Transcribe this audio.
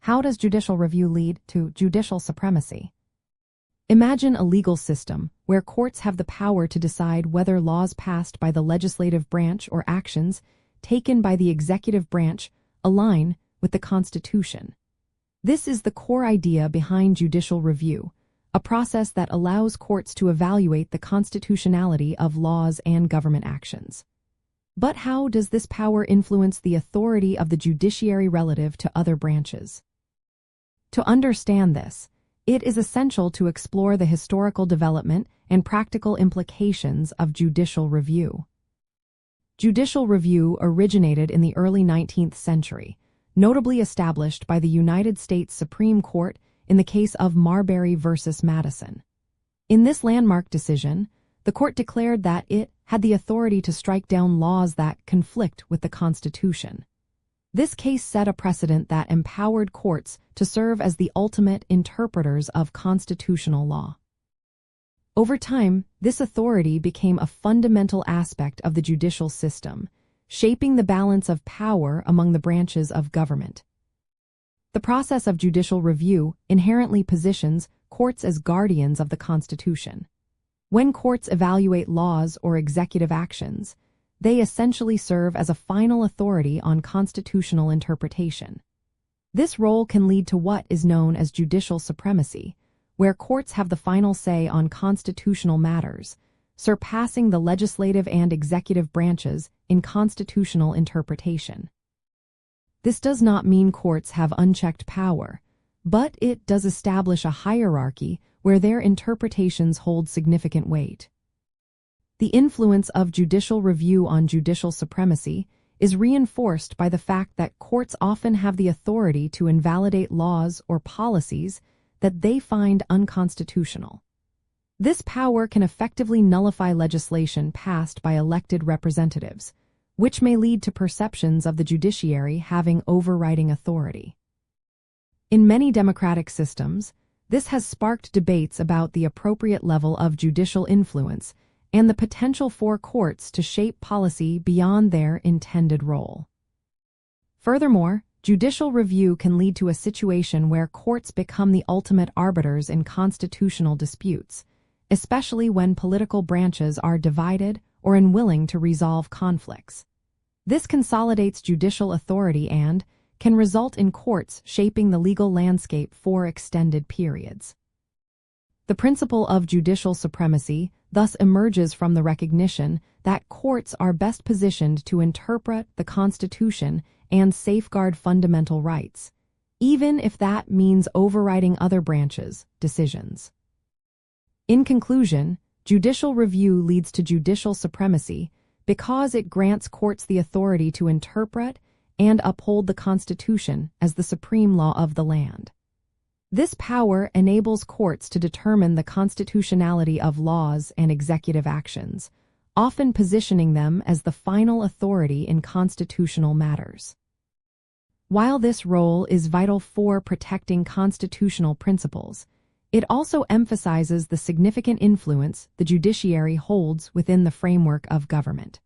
How does judicial review lead to judicial supremacy? Imagine a legal system where courts have the power to decide whether laws passed by the legislative branch or actions taken by the executive branch align with the Constitution. This is the core idea behind judicial review, a process that allows courts to evaluate the constitutionality of laws and government actions. But how does this power influence the authority of the judiciary relative to other branches? To understand this, it is essential to explore the historical development and practical implications of judicial review. Judicial review originated in the early 19th century, notably established by the United States Supreme Court in the case of Marbury v. Madison. In this landmark decision, the court declared that it had the authority to strike down laws that conflict with the Constitution. This case set a precedent that empowered courts to serve as the ultimate interpreters of constitutional law. Over time, this authority became a fundamental aspect of the judicial system, shaping the balance of power among the branches of government. The process of judicial review inherently positions courts as guardians of the Constitution. When courts evaluate laws or executive actions, they essentially serve as a final authority on constitutional interpretation. This role can lead to what is known as judicial supremacy, where courts have the final say on constitutional matters, surpassing the legislative and executive branches in constitutional interpretation. This does not mean courts have unchecked power, but it does establish a hierarchy where their interpretations hold significant weight. The influence of judicial review on judicial supremacy is reinforced by the fact that courts often have the authority to invalidate laws or policies that they find unconstitutional. This power can effectively nullify legislation passed by elected representatives, which may lead to perceptions of the judiciary having overriding authority. In many democratic systems, this has sparked debates about the appropriate level of judicial influence and the potential for courts to shape policy beyond their intended role. Furthermore, judicial review can lead to a situation where courts become the ultimate arbiters in constitutional disputes, especially when political branches are divided or unwilling to resolve conflicts. This consolidates judicial authority and can result in courts shaping the legal landscape for extended periods. The principle of judicial supremacy thus emerges from the recognition that courts are best positioned to interpret the Constitution and safeguard fundamental rights, even if that means overriding other branches' decisions. In conclusion, judicial review leads to judicial supremacy because it grants courts the authority to interpret and uphold the Constitution as the supreme law of the land. This power enables courts to determine the constitutionality of laws and executive actions, often positioning them as the final authority in constitutional matters. While this role is vital for protecting constitutional principles, it also emphasizes the significant influence the judiciary holds within the framework of government.